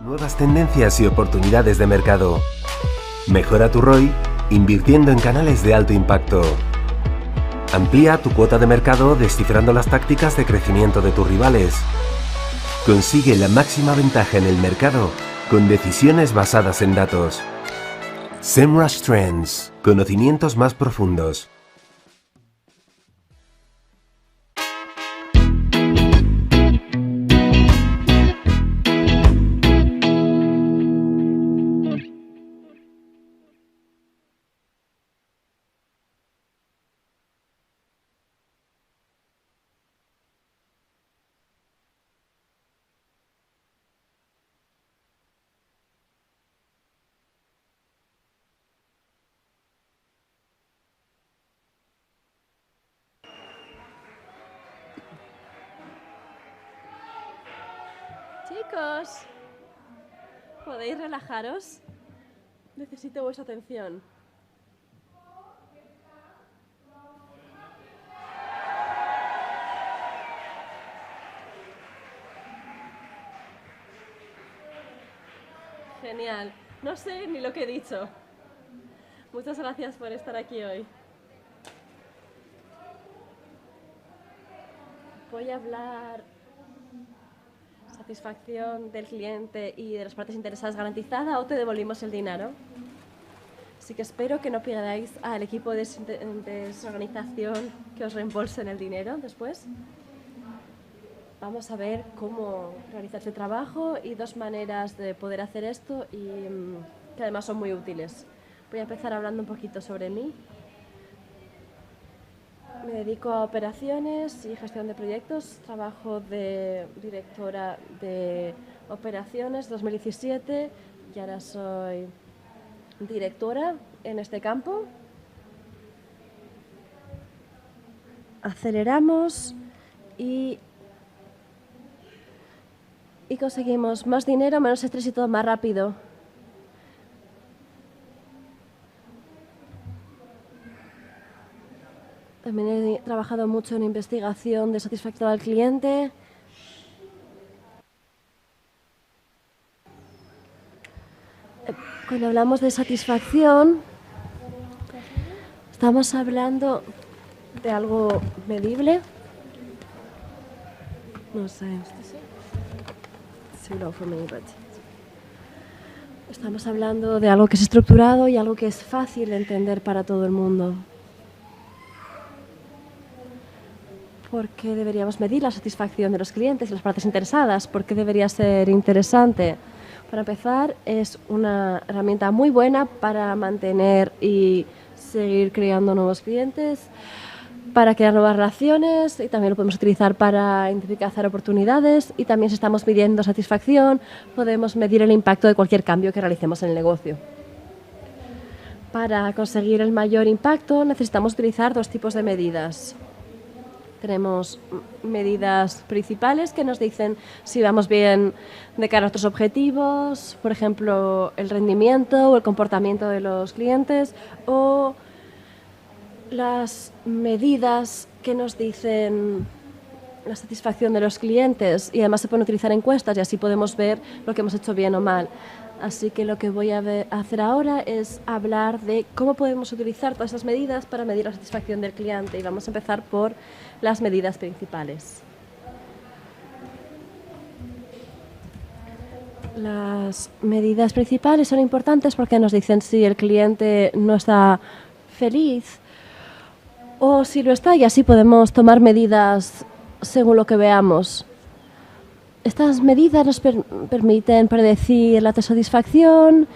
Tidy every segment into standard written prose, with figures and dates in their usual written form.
Nuevas tendencias y oportunidades de mercado. Mejora tu ROI invirtiendo en canales de alto impacto. Amplía tu cuota de mercado descifrando las tácticas de crecimiento de tus rivales. Consigue la máxima ventaja en el mercado con decisiones basadas en datos. SEMrush Trends. Conocimientos más profundos. Chicos, ¿podéis relajaros? Necesito vuestra atención. Genial. No sé ni lo que he dicho. Muchas gracias por estar aquí hoy. Voy a hablar satisfacción del cliente y de las partes interesadas garantizada o te devolvimos el dinero. Así que espero que no pidáis al equipo de desorganización que os reembolsen el dinero después. Vamos a ver cómo realizar este trabajo y dos maneras de poder hacer esto y que además son muy útiles. Voy a empezar hablando un poquito sobre mí. Me dedico a operaciones y gestión de proyectos. Trabajo de directora de operaciones 2017 y ahora soy directora en este campo. Aceleramos y conseguimos más dinero, menos estrés y todo más rápido. También he trabajado mucho en investigación de satisfacción al cliente. Cuando hablamos de satisfacción, estamos hablando de algo medible. No sé. Estamos hablando de algo que es estructurado y algo que es fácil de entender para todo el mundo. ¿Por qué deberíamos medir la satisfacción de los clientes y las partes interesadas? ¿Por qué debería ser interesante? Para empezar, es una herramienta muy buena para mantener y seguir creando nuevos clientes, para crear nuevas relaciones y también lo podemos utilizar para identificar oportunidades y también si estamos midiendo satisfacción podemos medir el impacto de cualquier cambio que realicemos en el negocio. Para conseguir el mayor impacto necesitamos utilizar dos tipos de medidas. Tenemos medidas principales que nos dicen si vamos bien de cara a nuestros objetivos, por ejemplo, el rendimiento o el comportamiento de los clientes, o las medidas que nos dicen la satisfacción de los clientes y además se pueden utilizar encuestas y así podemos ver lo que hemos hecho bien o mal. Así que lo que voy a hacer ahora es hablar de cómo podemos utilizar todas esas medidas para medir la satisfacción del cliente y vamos a empezar por las medidas principales. Las medidas principales son importantes porque nos dicen si el cliente no está feliz o si lo está y así podemos tomar medidas según lo que veamos. Estas medidas nos permiten predecir la satisfacción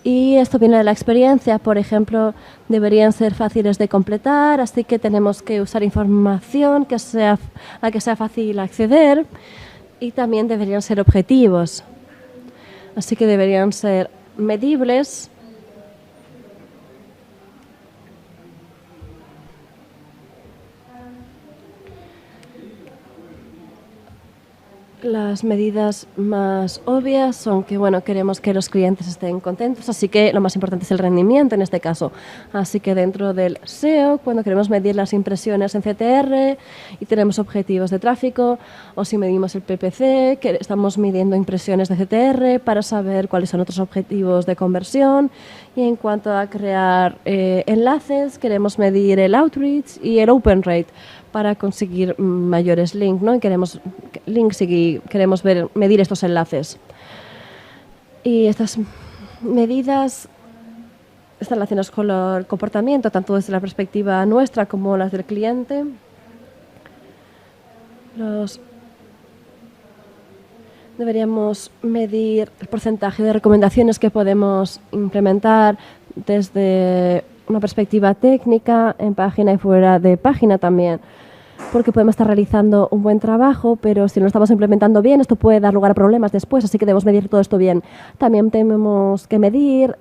y esto viene de la experiencia. Por ejemplo, deberían ser fáciles de completar, así que tenemos que usar información a la que sea fácil acceder y también deberían ser objetivos. Así que deberían ser medibles. Las medidas más obvias son que, bueno, queremos que los clientes estén contentos, así que lo más importante es el rendimiento en este caso. Así que dentro del SEO, cuando queremos medir las impresiones en CTR y tenemos objetivos de tráfico, o si medimos el PPC, que estamos midiendo impresiones de CTR para saber cuáles son otros objetivos de conversión. Y en cuanto a crear enlaces, queremos medir el outreach y el open rate para conseguir mayores links, ¿no? Y queremos links y queremos medir estos enlaces. Y estas medidas están relacionadas con el comportamiento, tanto desde la perspectiva nuestra como las del cliente. Deberíamos medir el porcentaje de recomendaciones que podemos implementar desde una perspectiva técnica, en página y fuera de página también, porque podemos estar realizando un buen trabajo, pero si no lo estamos implementando bien, esto puede dar lugar a problemas después, así que debemos medir todo esto bien. También tenemos que medir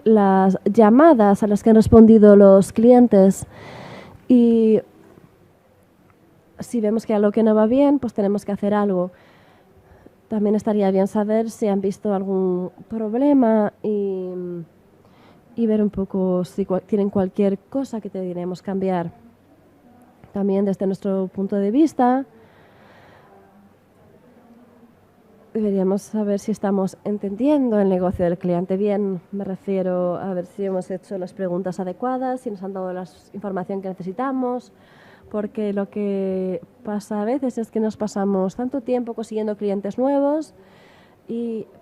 las llamadas a las que han respondido los clientes y si vemos que algo que no va bien, pues tenemos que hacer algo. También estaría bien saber si han visto algún problema y ver un poco si tienen cualquier cosa que deberíamos cambiar. También desde nuestro punto de vista, deberíamos saber si estamos entendiendo el negocio del cliente bien. Me refiero a ver si hemos hecho las preguntas adecuadas, si nos han dado la información que necesitamos, porque lo que pasa a veces es que nos pasamos tanto tiempo consiguiendo clientes nuevos,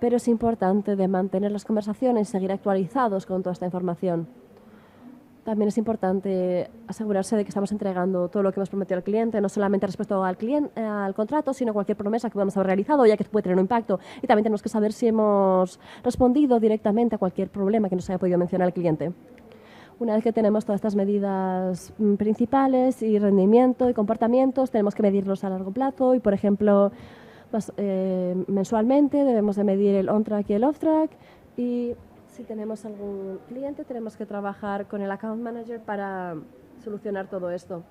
pero es importante de mantener las conversaciones y seguir actualizados con toda esta información. También es importante asegurarse de que estamos entregando todo lo que hemos prometido al cliente, no solamente respecto al contrato, sino cualquier promesa que podamos haber realizado, ya que puede tener un impacto. Y también tenemos que saber si hemos respondido directamente a cualquier problema que nos haya podido mencionar el cliente. Una vez que tenemos todas estas medidas principales y rendimiento y comportamientos, tenemos que medirlos a largo plazo y, por ejemplo, mensualmente debemos de medir el on-track y el off-track y si tenemos algún cliente, tenemos que trabajar con el account manager para solucionar todo esto.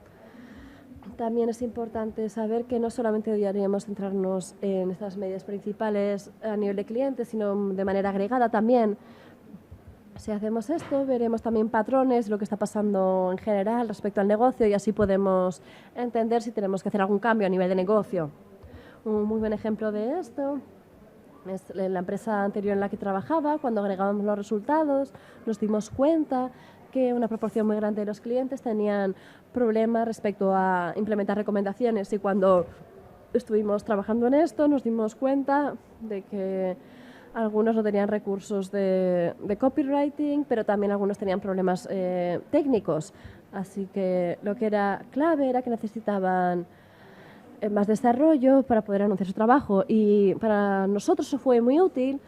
También es importante saber que no solamente deberíamos centrarnos en estas medidas principales a nivel de cliente, sino de manera agregada también. Si hacemos esto, veremos también patrones, lo que está pasando en general respecto al negocio y así podemos entender si tenemos que hacer algún cambio a nivel de negocio. Un muy buen ejemplo de esto es la empresa anterior en la que trabajaba. Cuando agregábamos los resultados, nos dimos cuenta que una proporción muy grande de los clientes tenían problemas respecto a implementar recomendaciones y cuando estuvimos trabajando en esto nos dimos cuenta de que algunos no tenían recursos de copywriting, pero también algunos tenían problemas técnicos. Así que lo que era clave era que necesitaban más desarrollo para poder anunciar su trabajo y para nosotros eso fue muy útil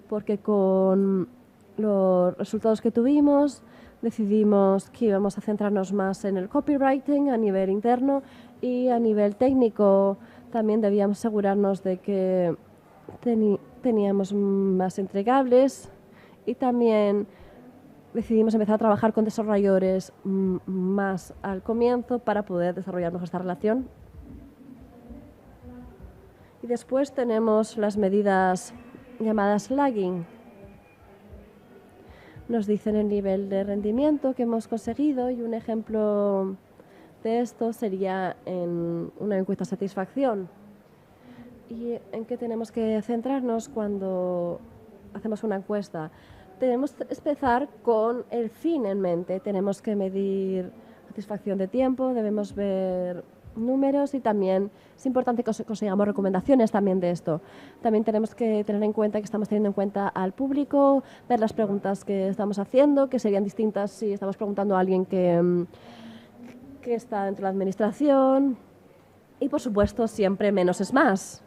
porque con los resultados que tuvimos decidimos que íbamos a centrarnos más en el copywriting a nivel interno y a nivel técnico también debíamos asegurarnos de que teníamos más entregables y también decidimos empezar a trabajar con desarrolladores más al comienzo para poder desarrollar mejor esta relación. Y después tenemos las medidas llamadas lagging. Nos dicen el nivel de rendimiento que hemos conseguido y un ejemplo de esto sería en una encuesta de satisfacción. ¿Y en qué tenemos que centrarnos cuando hacemos una encuesta? Tenemos que empezar con el fin en mente. Tenemos que medir satisfacción de tiempo, debemos ver números y también es importante que consigamos recomendaciones también de esto. También tenemos que tener en cuenta que estamos teniendo en cuenta al público, ver las preguntas que estamos haciendo, que serían distintas si estamos preguntando a alguien que está dentro de la administración y, por supuesto, siempre menos es más.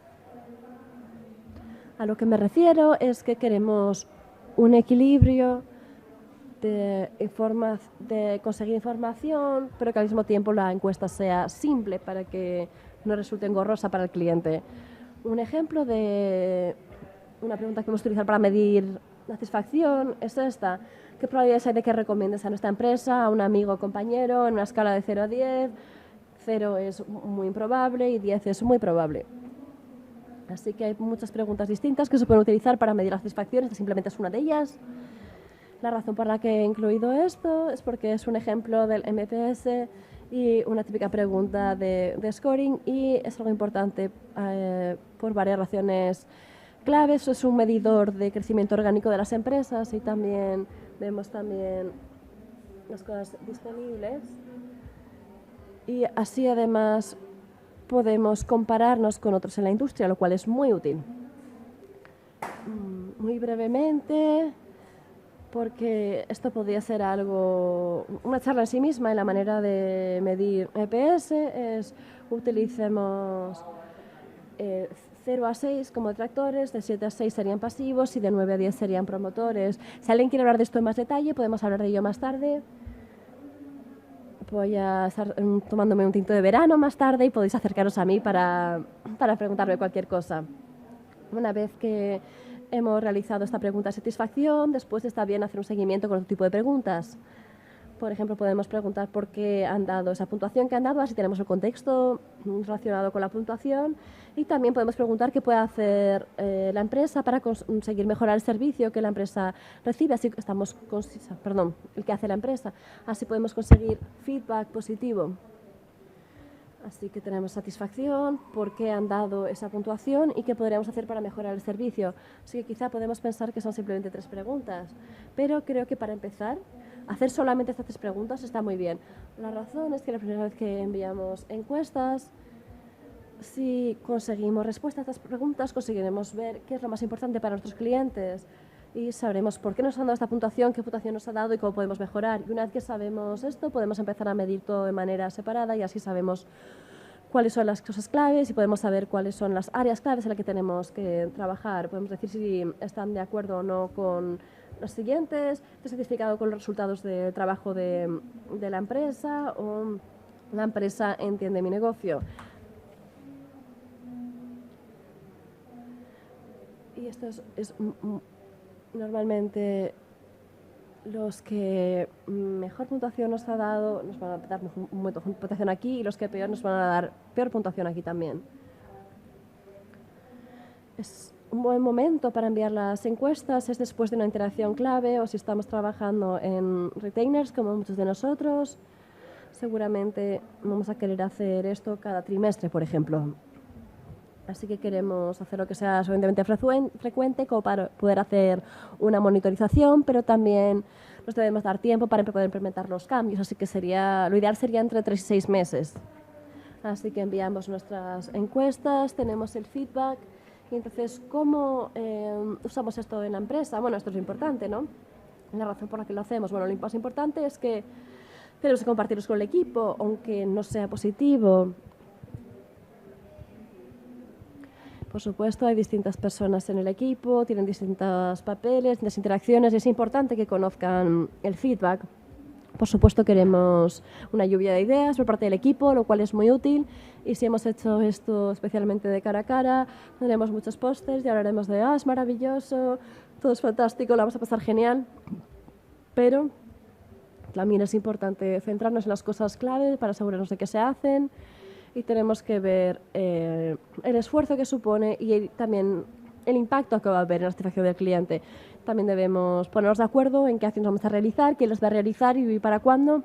A lo que me refiero es que queremos un equilibrio de conseguir información, pero que al mismo tiempo la encuesta sea simple para que no resulte engorrosa para el cliente. Un ejemplo de una pregunta que vamos a utilizar para medir la satisfacción es esta. ¿Qué probabilidades hay de que recomiendes a nuestra empresa, a un amigo o compañero en una escala de 0 a 10? 0 es muy improbable y 10 es muy probable. Así que hay muchas preguntas distintas que se pueden utilizar para medir la satisfacción. Esta simplemente es una de ellas. La razón por la que he incluido esto es porque es un ejemplo del MPS y una típica pregunta de scoring, y es algo importante por varias razones claves. Es un medidor de crecimiento orgánico de las empresas y también vemos también las cosas disponibles. Y así además podemos compararnos con otros en la industria, lo cual es muy útil. Muy brevemente, porque esto podría ser algo, una charla en sí misma, y la manera de medir EPS es utilicemos 0 a 6 como detractores, de 7 a 6 serían pasivos y de 9 a 10 serían promotores. Si alguien quiere hablar de esto en más detalle, podemos hablar de ello más tarde. Voy a estar tomándome un tinto de verano más tarde y podéis acercaros a mí para preguntarme cualquier cosa. Una vez que hemos realizado esta pregunta de satisfacción, después está bien hacer un seguimiento con otro tipo de preguntas. Por ejemplo, podemos preguntar por qué han dado esa puntuación que han dado, así tenemos el contexto relacionado con la puntuación, y también podemos preguntar qué puede hacer la empresa para conseguir mejorar el servicio que la empresa recibe, así estamos el que hace la empresa, así podemos conseguir feedback positivo. Así que tenemos satisfacción, por qué han dado esa puntuación y qué podríamos hacer para mejorar el servicio. Así que quizá podemos pensar que son simplemente 3 preguntas, pero creo que para empezar, hacer solamente estas 3 preguntas está muy bien. La razón es que la primera vez que enviamos encuestas, si conseguimos respuestas a estas preguntas, conseguiremos ver qué es lo más importante para nuestros clientes y sabremos por qué nos han dado esta puntuación, qué puntuación nos ha dado y cómo podemos mejorar. Y una vez que sabemos esto, podemos empezar a medir todo de manera separada y así sabemos cuáles son las cosas claves y podemos saber cuáles son las áreas claves en las que tenemos que trabajar. Podemos decir si están de acuerdo o no con los siguientes, estoy satisficado con los resultados de trabajo de la empresa, o la empresa entiende mi negocio. Y esto es normalmente los que mejor puntuación nos ha dado nos van a dar una puntuación aquí, y los que peor nos van a dar peor puntuación aquí también. Es un buen momento para enviar las encuestas, es después de una interacción clave, o si estamos trabajando en retainers como muchos de nosotros, seguramente vamos a querer hacer esto cada trimestre, por ejemplo. Así que queremos hacer lo que sea suficientemente frecuente como para poder hacer una monitorización, pero también nos debemos dar tiempo para poder implementar los cambios. Así que lo ideal sería entre 3 y 6 meses. Así que enviamos nuestras encuestas, tenemos el feedback. Y entonces, ¿cómo usamos esto en la empresa? Bueno, esto es importante, ¿no? La razón por la que lo hacemos. Bueno, lo más importante es que tenemos que compartirlos con el equipo, aunque no sea positivo. Por supuesto, hay distintas personas en el equipo, tienen distintos papeles, distintas interacciones, y es importante que conozcan el feedback. Por supuesto, queremos una lluvia de ideas por parte del equipo, lo cual es muy útil. Y si hemos hecho esto especialmente de cara a cara, tendremos muchos pósters y hablaremos de es maravilloso, todo es fantástico, la vamos a pasar genial. Pero también es importante centrarnos en las cosas clave para asegurarnos de que se hacen. Y tenemos que ver el esfuerzo que supone y también el impacto que va a haber en la satisfacción del cliente. También debemos ponernos de acuerdo en qué acciones vamos a realizar, quién los va a realizar y para cuándo.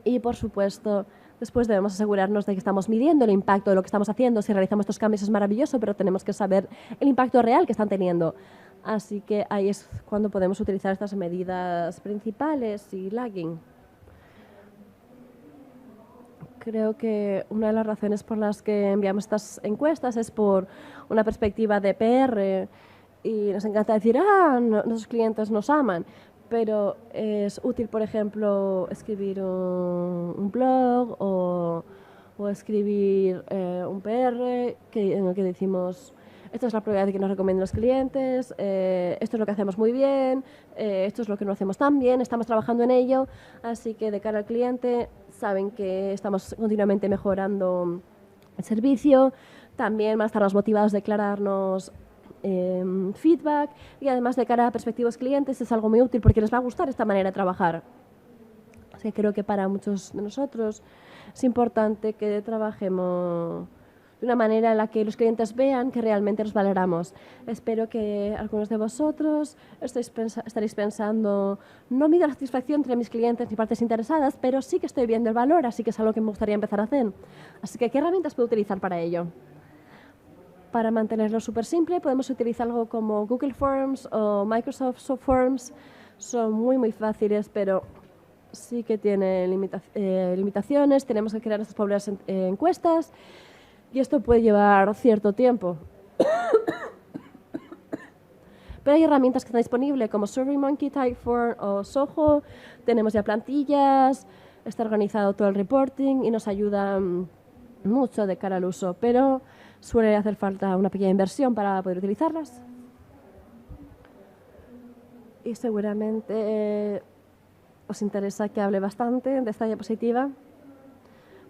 Y, por supuesto, después debemos asegurarnos de que estamos midiendo el impacto de lo que estamos haciendo. Si realizamos estos cambios es maravilloso, pero tenemos que saber el impacto real que están teniendo. Así que ahí es cuando podemos utilizar estas medidas principales y lagging. Creo que una de las razones por las que enviamos estas encuestas es por una perspectiva de PR, y nos encanta decir, nuestros clientes nos aman, pero es útil, por ejemplo, escribir un blog o escribir un PR en el que decimos, esta es la probabilidad de que nos recomienden los clientes, esto es lo que hacemos muy bien, esto es lo que no hacemos tan bien, estamos trabajando en ello, así que de cara al cliente saben que estamos continuamente mejorando el servicio. También van a estar más motivados de declararnos feedback, y además de cara a perspectivos clientes es algo muy útil porque les va a gustar esta manera de trabajar. Así que creo que para muchos de nosotros es importante que trabajemos de una manera en la que los clientes vean que realmente los valoramos. Espero que algunos de vosotros estaréis pensando, no mido la satisfacción entre mis clientes ni partes interesadas, pero sí que estoy viendo el valor, así que es algo que me gustaría empezar a hacer. Así que, ¿qué herramientas puedo utilizar para ello? Para mantenerlo súper simple, podemos utilizar algo como Google Forms o Microsoft Forms. Son muy fáciles, pero sí que tienen limitaciones. Tenemos que crear nuestras propias encuestas y esto puede llevar cierto tiempo. Pero hay herramientas que están disponibles como SurveyMonkey, Typeform o Soho. Tenemos ya plantillas, está organizado todo el reporting y nos ayuda mucho de cara al uso, pero suele hacer falta una pequeña inversión para poder utilizarlas. Y seguramente os interesa que hable bastante de esta diapositiva.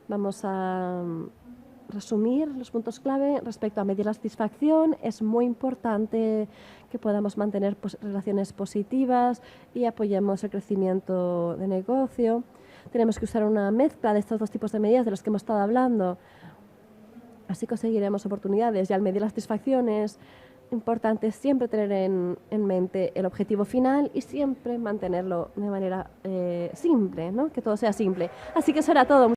Vamos a resumir los puntos clave respecto a medir la satisfacción. Es muy importante que podamos mantener relaciones positivas y apoyemos el crecimiento de negocio. Tenemos que usar una mezcla de estos dos tipos de medidas de los que hemos estado hablando. Así conseguiremos oportunidades y al medir las satisfacciones importante siempre tener en mente el objetivo final y siempre mantenerlo de manera simple, ¿no? Que todo sea simple. Así que eso era todo.